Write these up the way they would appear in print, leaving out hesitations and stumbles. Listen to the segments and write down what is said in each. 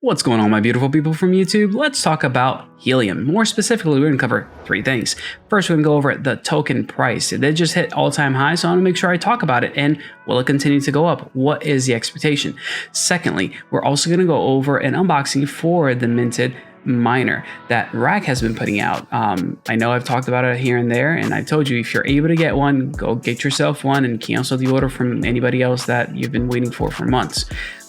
What's going on, my beautiful people from YouTube? Let's talk about Helium. More specifically, we're going to cover three things. First, we're going to go over the token price. It did just hit all-time high, so I want to make sure I talk about it. And will it continue to go up? What is the expectation? Secondly, we're also going to go over an unboxing for the minted miner that RAK has been putting out. I know I've talked about it here and there, and I told you if you're able to get one, go get yourself one and cancel the order from anybody else that you've been waiting for months.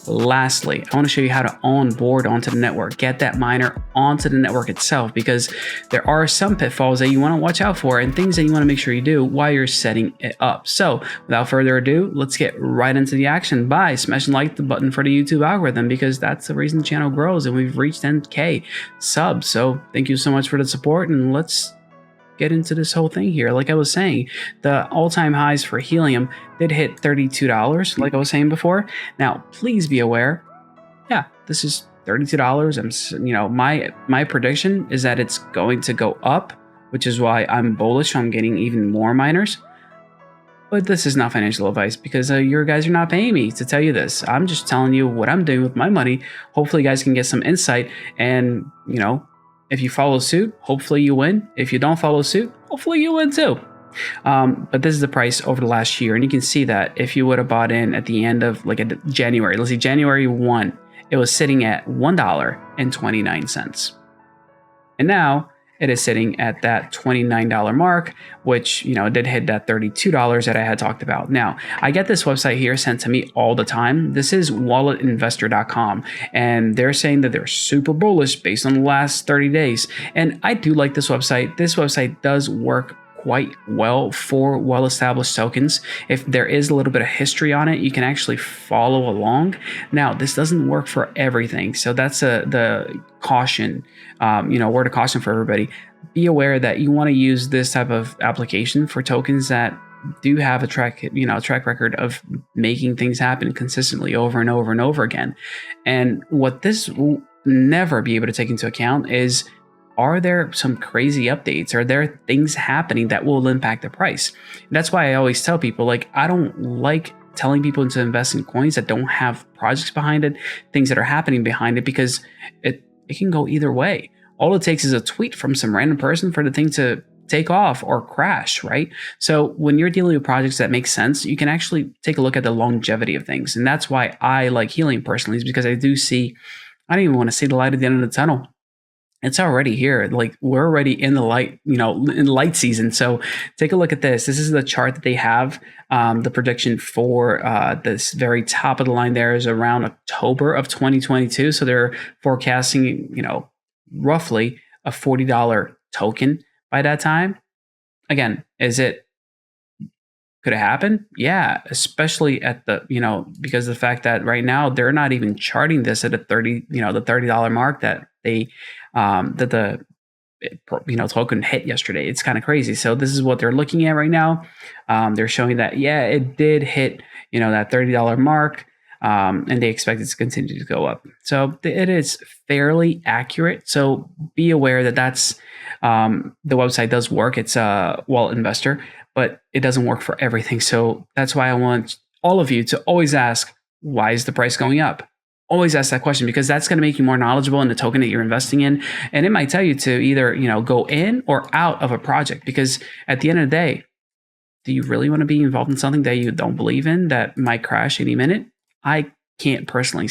Lastly, I want to show you how to onboard onto the network, get that miner onto the network itself, because there are some pitfalls that you want to watch out for and things that you want to make sure you do while you're setting it up. So without further ado, let's get right into the action by smashing like the button for the YouTube algorithm, because that's the reason the channel grows and we've reached 10K subs. So thank you so much for the support, and let's get into this whole thing here. Like I was saying, the all-time highs for Helium did hit $32, like I was saying before. Now, please be aware, yeah, this is $32. My prediction is that it's going to go up, which is why I'm bullish on getting even more miners. But this is not financial advice, because your guys are not paying me to tell you this. I'm just telling you what I'm doing with my money. Hopefully you guys can get some insight, and if you follow suit, hopefully you win. If you don't follow suit, hopefully you win too. But this is the price over the last year. And you can see that if you would have bought in at the end of January, let's see, January 1, it was sitting at $1.29. And now it is sitting at that $29 mark, which, it did hit that $32 that I had talked about. Now, I get this website here sent to me all the time. This is walletinvestor.com, and they're saying that they're super bullish based on the last 30 days. And I do like this website. This website does work quite well for well-established tokens. If there is a little bit of history on it, you can actually follow along. Now, this doesn't work for everything, so that's the caution, word of caution for everybody. Be aware that you want to use this type of application for tokens that do have a track record of making things happen consistently over and over and over again. And what this will never be able to take into account is, are there some crazy updates? Are there things happening that will impact the price? And that's why I always tell people, I don't like telling people to invest in coins that don't have projects behind it, things that are happening behind it, because it can go either way. All it takes is a tweet from some random person for the thing to take off or crash, right? So when you're dealing with projects that make sense, you can actually take a look at the longevity of things. And that's why I like Helium personally, is because I don't even want to see the light at the end of the tunnel. It's already here. We're already in the light, in light season. So take a look at this. This is the chart that they have. The prediction for this very top of the line there is around October of 2022. So they're forecasting, roughly a $40 token by that time. Again, could it happen? Yeah, especially at the, because of the fact that right now they're not even charting this at the $30 mark that the token hit yesterday. It's kind of crazy. So this is what they're looking at right now. They're showing that, yeah, it did hit, that $30 mark, and they expect it to continue to go up. So it is fairly accurate. So be aware that that's, the website does work. It's a wallet investor, but it doesn't work for everything. So that's why I want all of you to always ask, why is the price going up? Always ask that question, because that's going to make you more knowledgeable in the token that you're investing in. And it might tell you to either, go in or out of a project, because at the end of the day, do you really want to be involved in something that you don't believe in that might crash any minute? I can't personally,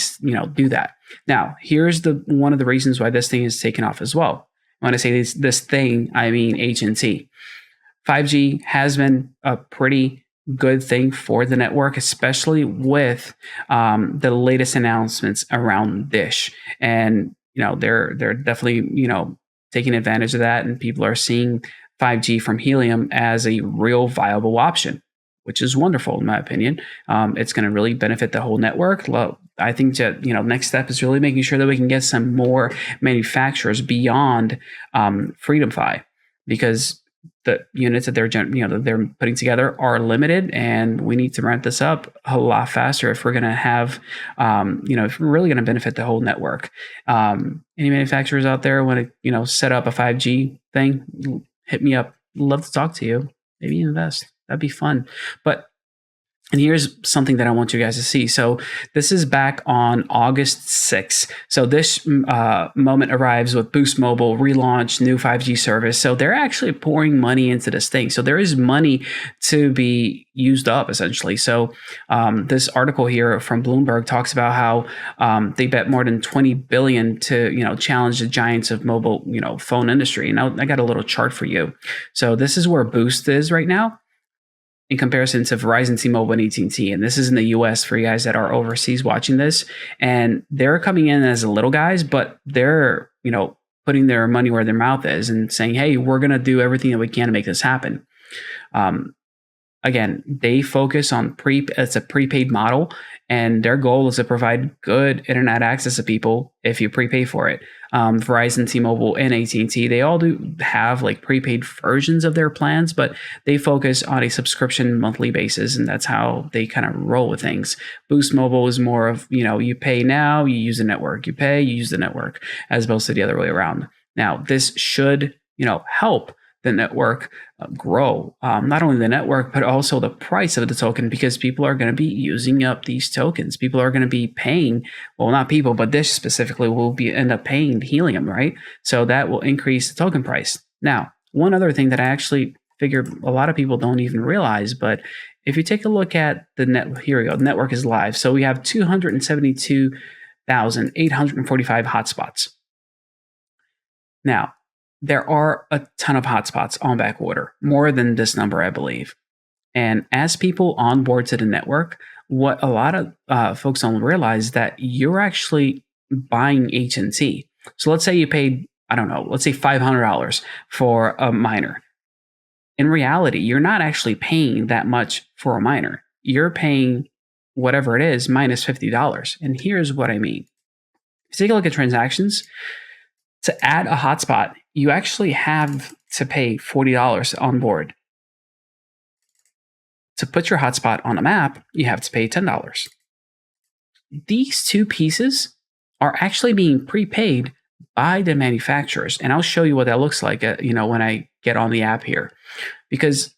do that. Now, here's one of the reasons why this thing is taken off as well. When I say this thing, I mean HNT. 5G has been a pretty good thing for the network, especially with the latest announcements around Dish. And they're definitely taking advantage of that, and people are seeing 5G from Helium as a real viable option, which is wonderful in my opinion. It's going to really benefit the whole network. I think that next step is really making sure that we can get some more manufacturers beyond FreedomFi, because the units that they're putting together are limited, and we need to ramp this up a lot faster if we're going to have, if we're really going to benefit the whole network. Any manufacturers out there want to, set up a 5G thing, hit me up. Love to talk to you. Maybe invest. That'd be fun. But And here's something that I want you guys to see. So this is back on August 6th. So this moment arrives with Boost Mobile relaunch, new 5G service. So they're actually pouring money into this thing. So there is money to be used up essentially. So this article here from Bloomberg talks about how they bet more than 20 billion to challenge the giants of mobile phone industry. Now I got a little chart for you. So this is where Boost is right now in comparison to Verizon, T-Mobile, and AT&T. And this is in the US for you guys that are overseas watching this. And they're coming in as the little guys, but they're, putting their money where their mouth is and saying, hey, we're going to do everything that we can to make this happen. Again, they focus on it's a prepaid model, and their goal is to provide good internet access to people if you prepay for it. Verizon, T-Mobile, and AT&T, they all do have like prepaid versions of their plans, but they focus on a subscription monthly basis, and that's how they kind of roll with things. Boost Mobile is more of, you pay now, you use the network. You pay, you use the network, as opposed to the other way around. Now, this should, help the network grow, not only the network, but also the price of the token, because people are going to be using up these tokens. People are going to be paying, well, not people, but this specifically will end up paying Helium, right? So that will increase the token price. Now, one other thing that I actually figure a lot of people don't even realize, but if you take a look at here we go, the network is live. So we have 272,845 hotspots. Now, there are a ton of hotspots on back order, more than this number, I believe. And as people onboard to the network, what a lot of folks don't realize that you're actually buying HNT. So let's say you paid, I don't know, let's say $500 for a miner. In reality, you're not actually paying that much for a miner. You're paying whatever it is minus $50. And here's what I mean. If you take a look at transactions, to add a hotspot, you actually have to pay $40 on board. To put your hotspot on a map, you have to pay $10. These two pieces are actually being prepaid by the manufacturers. And I'll show you what that looks like, when I get on the app here. Because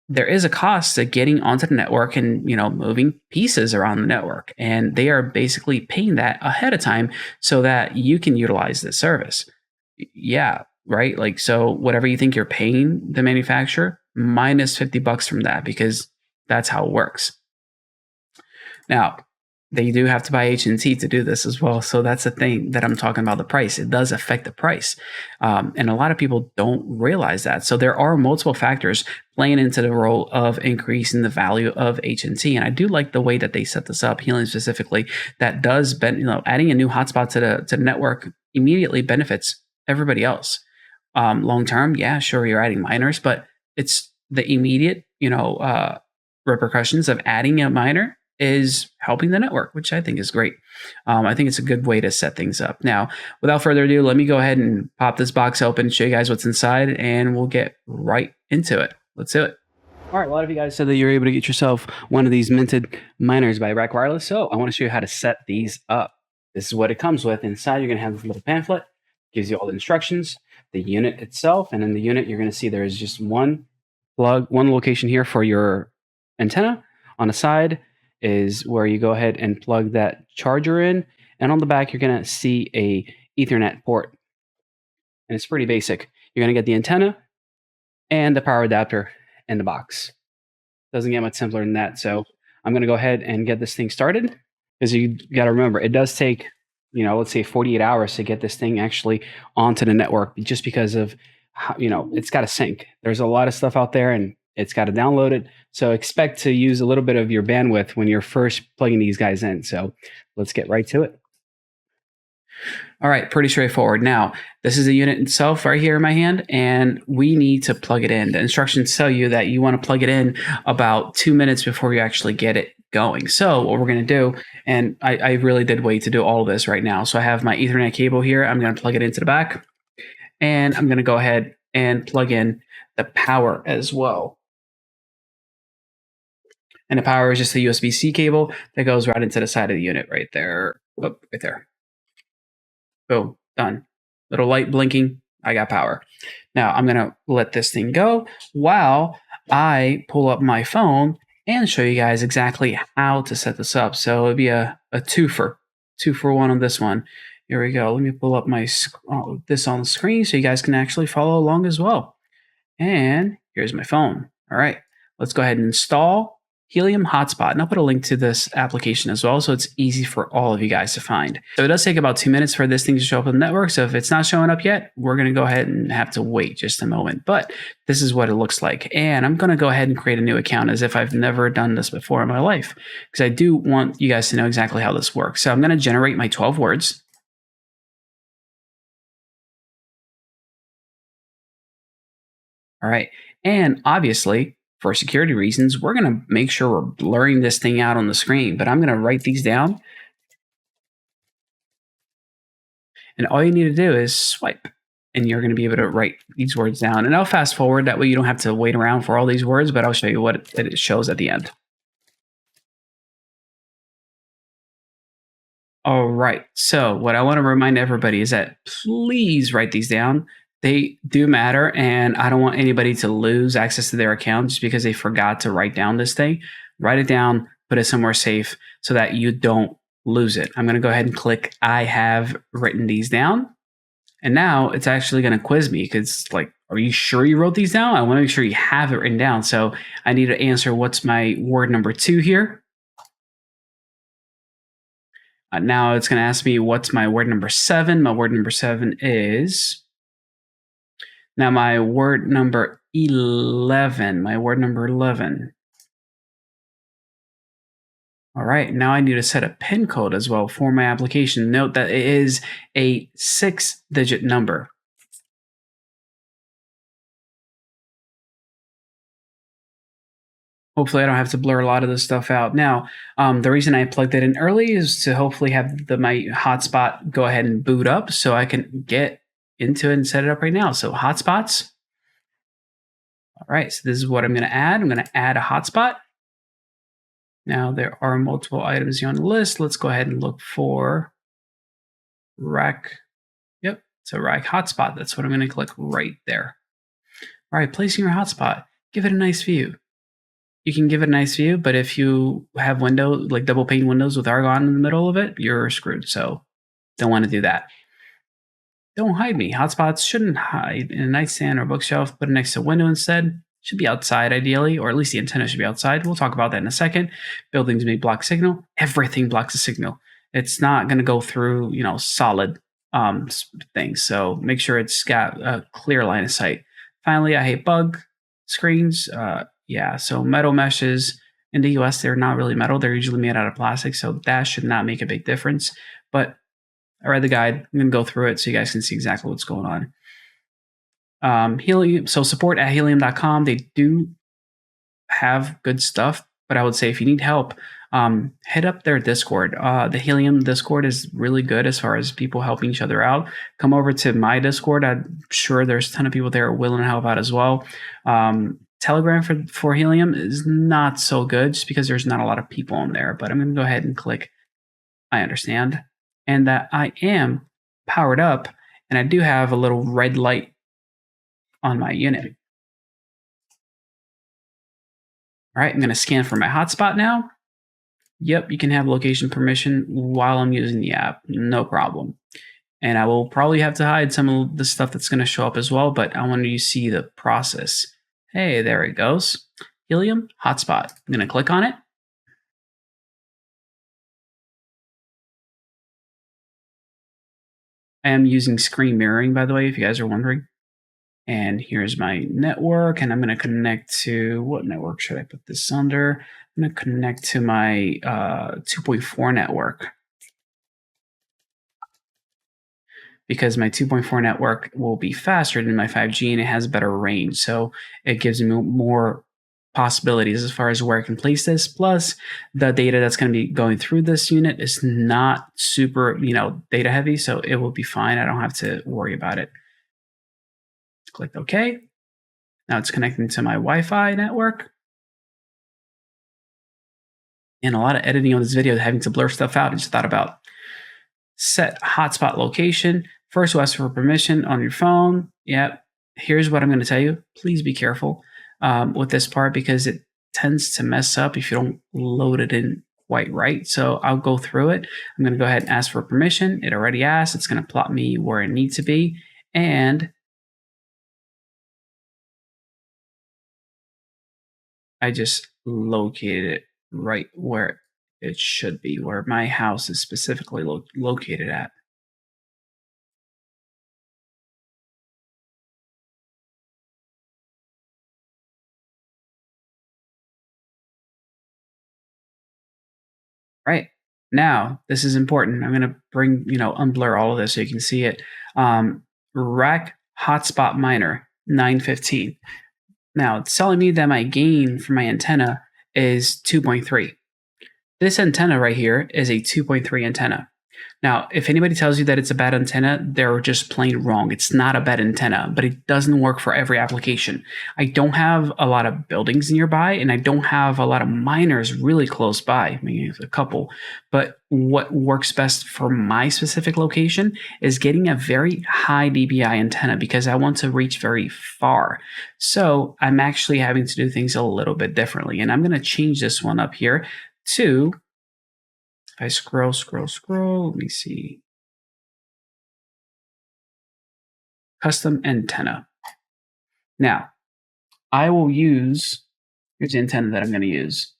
there is a cost to getting onto the network and, moving pieces around the network. And they are basically paying that ahead of time so that you can utilize this service. Yeah, right? Like, so whatever you think you're paying the manufacturer, minus $50 from that, because that's how it works. Now, they do have to buy HNT to do this as well. So that's the thing that I'm talking about, the price. It does affect the price. And a lot of people don't realize that. So there are multiple factors playing into the role of increasing the value of HNT. And I do like the way that they set this up, Helium specifically, that does, adding a new hotspot to the network immediately benefits everybody else. Long term, yeah, sure, you're adding miners, but it's the immediate, repercussions of adding a miner is helping the network, which I think is great. I think it's a good way to set things up. Now, without further ado, let me go ahead and pop this box open, show you guys what's inside, and we'll get right into it. Let's do it. All right, a lot of you guys said that you're able to get yourself one of these minted miners by RAK Wireless, so I want to show you how to set these up. This is what it comes with. Inside, you're going to have this little pamphlet. Gives you all the instructions, the unit itself, and in the unit, you're going to see there is just one location here for your antenna. On the side is where you go ahead and plug that charger in, and on the back, you're going to see a Ethernet port, and it's pretty basic. You're going to get the antenna and the power adapter in the box. Doesn't get much simpler than that. So I'm going to go ahead and get this thing started, because you got to remember, it does take, let's say 48 hours to get this thing actually onto the network, just because of how, it's got to sync. There's a lot of stuff out there and it's got to download it. So expect to use a little bit of your bandwidth when you're first plugging these guys in. So let's get right to it. All right, pretty straightforward. Now, this is the unit itself right here in my hand, and we need to plug it in. The instructions tell you that you want to plug it in about 2 minutes before you actually get it going. So what we're going to do, and I really did wait to do all of this right now. So I have my Ethernet cable here. I'm going to plug it into the back, and I'm going to go ahead and plug in the power as well. And the power is just a USB-C cable that goes right into the side of the unit right there. Oh, right there. Boom, done. Little light blinking. I got power. Now I'm going to let this thing go while I pull up my phone and show you guys exactly how to set this up. So it'd be a two for one on this one. Here we go. Let me pull up my this on the screen so you guys can actually follow along as well. And here's my phone. All right, let's go ahead and install Helium Hotspot. And I'll put a link to this application as well so it's easy for all of you guys to find. So it does take about 2 minutes for this thing to show up on the network. So if it's not showing up yet, we're going to go ahead and have to wait just a moment. But this is what it looks like. And I'm going to go ahead and create a new account as if I've never done this before in my life, because I do want you guys to know exactly how this works. So I'm going to generate my 12 words. All right. And obviously, for security reasons, we're going to make sure we're blurring this thing out on the screen. But I'm going to write these down. And all you need to do is swipe. And you're going to be able to write these words down. And I'll fast forward. That way you don't have to wait around for all these words. But I'll show you what it shows at the end. All right. So what I want to remind everybody is that please write these down. They do matter, and I don't want anybody to lose access to their account just because they forgot to write down this thing. Write it down, put it somewhere safe so that you don't lose it. I'm going to go ahead and click I have written these down. And now it's actually going to quiz me because like, are you sure you wrote these down? I want to make sure you have it written down. So I need to answer what's my word number 2 here. Now it's going to ask me what's my word number 7. My word number 7 is, now my word number 11. My word number 11. All right, now I need to set a PIN code as well for my application. Note that it is a 6-digit number. Hopefully I don't have to blur a lot of this stuff out. Now, the reason I plugged it in early is to hopefully have my hotspot go ahead and boot up so I can get into it and set it up right now. So hotspots. All right, so this is what I'm going to add. I'm going to add a hotspot. Now there are multiple items here on the list. Let's go ahead and look for RAK. Yep, it's a RAK hotspot. That's what I'm going to click right there. All right, placing your hotspot. Give it a nice view. You can give it a nice view, but if you have windows, like double pane windows with Argon in the middle of it, you're screwed. So don't want to do that. Don't hide me. Hotspots shouldn't hide in a nightstand or bookshelf. Put it next to a window instead. Should be outside ideally, or at least the antenna should be outside. We'll talk about that in a second. Buildings may block signal. Everything blocks a signal. It's not going to go through, solid things. So make sure it's got a clear line of sight. Finally, I hate bug screens. Yeah, so metal meshes in the US, they're not really metal. They're usually made out of plastic. So that should not make a big difference. But I read the guide. I'm going to go through it so you guys can see exactly what's going on. Helium, so support at helium.com. They do have good stuff, but I would say if you need help, head up their Discord. The Helium Discord is really good as far as people helping each other out. Come over to my Discord. I'm sure there's a ton of people there willing to help out as well. Telegram for Helium is not so good just because there's not a lot of people on there, but I'm going to go ahead and click I understand, and that I am powered up, and I do have a little red light on my unit. All right, I'm going to scan for my hotspot now. Yep, you can have location permission while I'm using the app, no problem. And I will probably have to hide some of the stuff that's going to show up as well, but I want you to see the process. Hey, there it goes. Helium hotspot. I'm going to click on it. I am using screen mirroring, by the way, if you guys are wondering. And here's my network, and I'm going to connect to, what network should I put this under? I'm going to connect to my 2.4 network, because my 2.4 network will be faster than my 5G and it has better range. So it gives me more possibilities as far as where I can place this. Plus, the data that's going to be going through this unit is not super, data heavy, so it will be fine. I don't have to worry about it. Click OK. Now it's connecting to my Wi-Fi network. And a lot of editing on this video, having to blur stuff out. I just thought about set hotspot location. First, we'll ask for permission on your phone. Yep. Here's what I'm going to tell you. Please be careful with this part because it tends to mess up if you don't load it in quite right. So I'll go through it. I'm going to go ahead and ask for permission. It already asked. It's going to plot me where it needs to be. And I just located it right where it should be, where my house is specifically located at. Right. Now, this is important. I'm going to unblur all of this so you can see it. RAK Hotspot Miner 915. Now, it's telling me that my gain for my antenna is 2.3. This antenna right here is a 2.3 antenna. Now, if anybody tells you that it's a bad antenna, they're just plain wrong. It's not a bad antenna, but it doesn't work for every application. I don't have a lot of buildings nearby, and I don't have a lot of miners really close by, maybe a couple. But what works best for my specific location is getting a very high dBi antenna because I want to reach very far. So I'm actually having to do things a little bit differently. And I'm going to change this one up here to, if I scroll, let me see. Custom antenna. Now, I will use, here's the antenna that I'm going to use.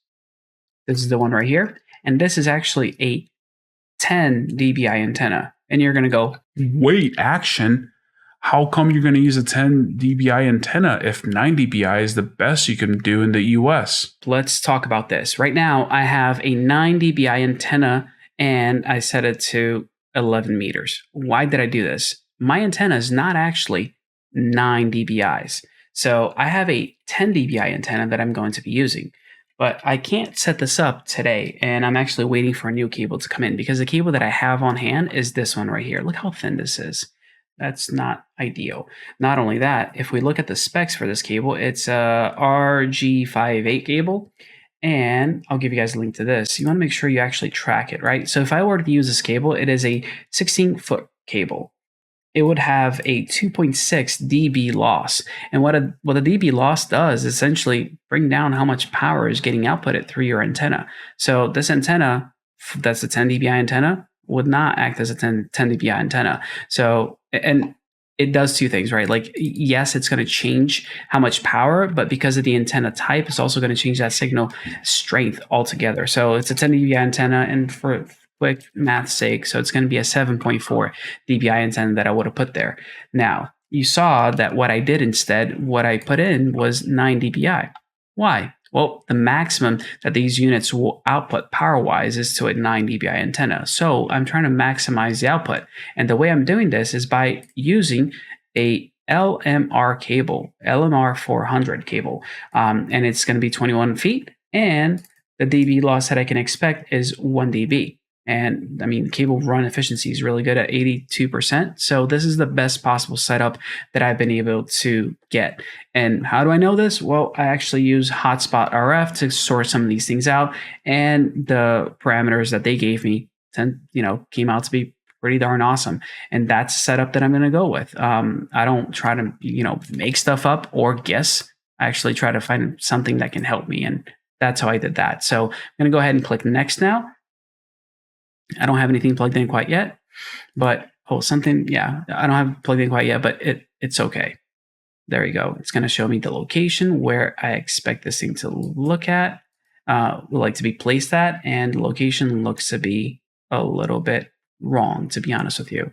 This is the one right here. And this is actually a 10 dBi antenna. And you're going to go, wait, Action? How come you're going to use a 10 dBi antenna if 9 dBi is the best you can do in the US? Let's talk about this. Right now, I have a 9 dBi antenna and I set it to 11 meters. Why did I do this? My antenna is not actually 9 dBis. So I have a 10 dBi antenna that I'm going to be using. But I can't set this up today, and I'm actually waiting for a new cable to come in because the cable that I have on hand is this one right here. Look how thin this is. That's not ideal. Not only that, if we look at the specs for this cable, it's a RG58 cable, and I'll give you guys a link to this. You want to make sure you actually track it, right? So if I were to use this cable, it is a 16-foot cable. It would have a 2.6 dB loss. And what a dB loss does is essentially bring down how much power is getting outputted through your antenna. So this antenna, that's a 10 dBi antenna, would not act as a 10 dBi antenna. So, and it does two things, right? Like, yes, it's going to change how much power, but because of the antenna type, it's also going to change that signal strength altogether. So it's a 10 dBi antenna, and for quick math's sake, so it's going to be a 7.4 dBi antenna that I would have put there. Now, you saw that what I did instead, what I put in was 9 dBi. Why? Well, the maximum that these units will output power-wise is to a 9 dBi antenna. So I'm trying to maximize the output. And the way I'm doing this is by using a LMR cable, LMR 400 cable. And it's going to be 21 feet. And the dB loss that I can expect is 1 dB. And I mean, cable run efficiency is really good at 82%. So this is the best possible setup that I've been able to get. And how do I know this? Well, I actually use Hotspot RF to sort some of these things out. And the parameters that they gave me, came out to be pretty darn awesome. And that's a setup that I'm going to go with. I don't try to, make stuff up or guess. I actually try to find something that can help me. And that's how I did that. So I'm going to go ahead and click next now. I don't have anything plugged in quite yet, but I don't have plugged in quite yet, but it's okay. There you go. It's going to show me the location where I expect this thing to look at, would like to be placed at, and the location looks to be a little bit wrong, to be honest with you,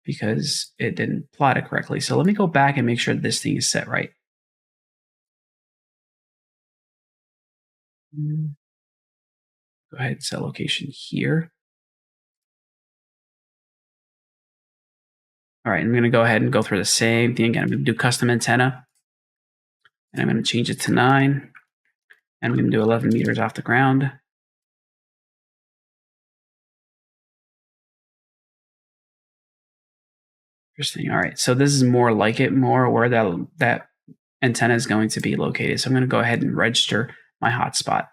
because it didn't plot it correctly. So let me go back and make sure this thing is set right. Go ahead and set location here. All right, I'm going to go ahead and go through the same thing again. I'm going to do custom antenna, and I'm going to change it to 9, and I'm going to do 11 meters off the ground. Interesting. All right, so this is more like it, more where that antenna is going to be located. So I'm going to go ahead and register my hotspot.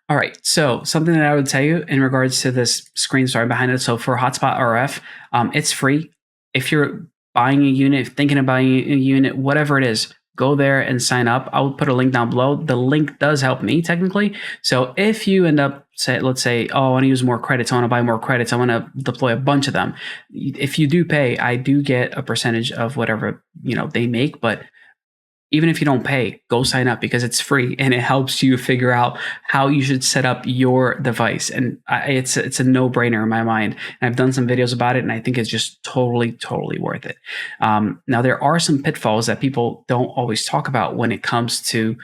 All right, so something that I would tell you in regards to this screen story behind it. So for Hotspot RF, it's free. If you're buying a unit, thinking of buying a unit, whatever it is, go there and sign up. I'll put a link down below. The link does help me technically. So if you end up, let's say, oh, I want to use more credits, I want to buy more credits, I want to deploy a bunch of them. If you do pay, I do get a percentage of whatever they make, but even if you don't pay, go sign up because it's free and it helps you figure out how you should set up your device. And it's a no-brainer in my mind. And I've done some videos about it, and I think it's just totally worth it. Now, there are some pitfalls that people don't always talk about when it comes to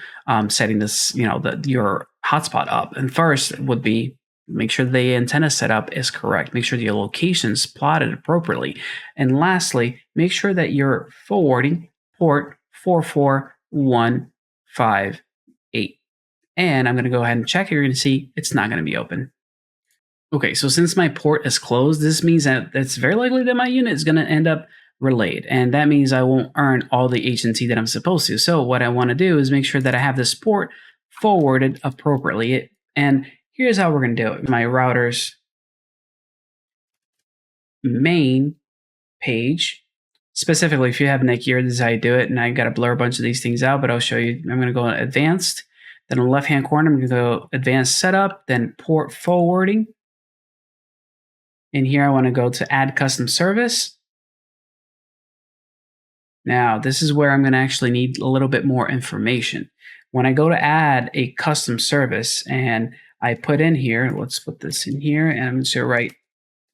setting this, your hotspot up. And first would be make sure the antenna setup is correct. Make sure your location's plotted appropriately. And lastly, make sure that you're forwarding port 44158. And I'm going to go ahead and check. You're going to see it's not going to be open. Okay, so since my port is closed, this means that it's very likely that my unit is going to end up relayed. And that means I won't earn all the HNT that I'm supposed to. So what I want to do is make sure that I have this port forwarded appropriately. And here's how we're going to do it. My router's main page. Specifically, if you have NIC here, this is how you do it. And I got to blur a bunch of these things out, but I'll show you. I'm going to go to advanced. Then on the left-hand corner, I'm going to go advanced setup, then port forwarding. And here I want to go to add custom service. Now, this is where I'm going to actually need a little bit more information. When I go to add a custom service and I put in here, let's put this in here, and I'm going to write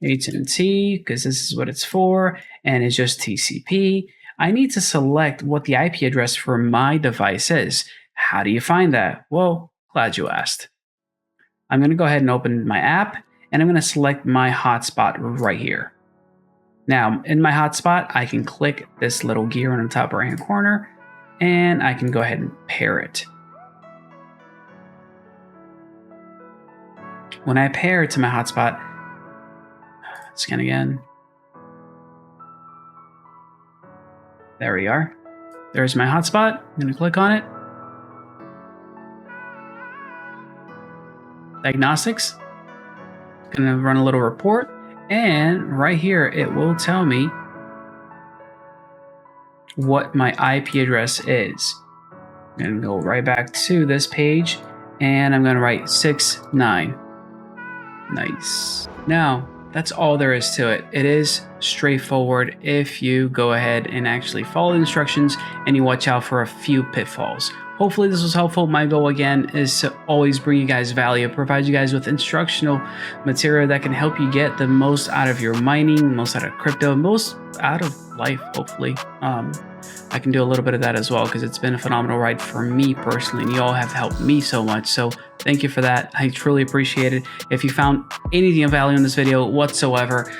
HNT because this is what it's for, and it's just TCP. I need to select what the IP address for my device is. How do you find that? Well, glad you asked. I'm going to go ahead and open my app, and I'm going to select my hotspot right here. Now, in my hotspot, I can click this little gear on the top right-hand corner, and I can go ahead and pair it. When I pair it to my hotspot, scan again. There we are. There's my hotspot. I'm going to click on it. Diagnostics. Going to run a little report. And right here, it will tell me what my IP address is. I'm going to go right back to this page. And I'm going to write 69. Nice. Now, that's all there is to it. It is straightforward if you go ahead and actually follow the instructions and you watch out for a few pitfalls. Hopefully this was helpful. My goal again is to always bring you guys value, provide you guys with instructional material that can help you get the most out of your mining, most out of crypto, most out of life, hopefully. I can do a little bit of that as well because it's been a phenomenal ride for me personally, and you all have helped me so much. So thank you for that. I truly appreciate it. If you found anything of value in this video whatsoever,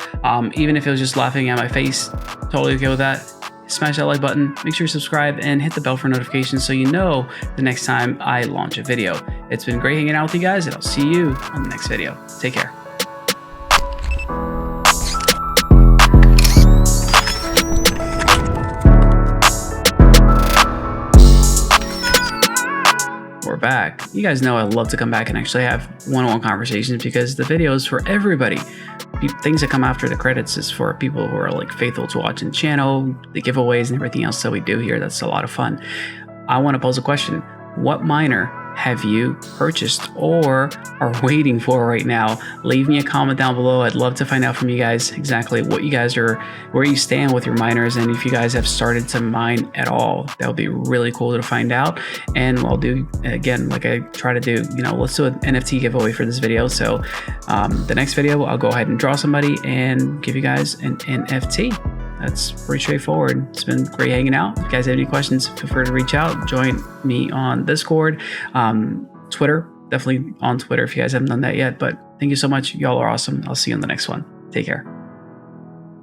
even if it was just laughing at my face, totally okay with that. Smash that like button, make sure you subscribe, and hit the bell for notifications so you know the next time I launch a video. It's been great hanging out with you guys, and I'll see you on the next video. Take care. We're back. You guys know I love to come back and actually have one-on-one conversations because the video is for everybody. Things that come after the credits is for people who are like faithful to watching the channel, the giveaways and everything else that we do here. That's a lot of fun. I want to pose a question. What miner have you purchased or are waiting for right now? Leave me a comment down below. I'd love to find out from you guys exactly what you guys are, where you stand with your miners, and if you guys have started to mine at all. That would be really cool to find out. And I'll do again, like I try to do, let's do an NFT giveaway for this video. So the next video, I'll go ahead and draw somebody and give you guys an NFT. That's pretty straightforward. It's been great hanging out. If you guys have any questions, feel free to reach out. Join me on Discord, Twitter, definitely on Twitter if you guys haven't done that yet. But thank you so much. Y'all are awesome. I'll see you on the next one. Take care.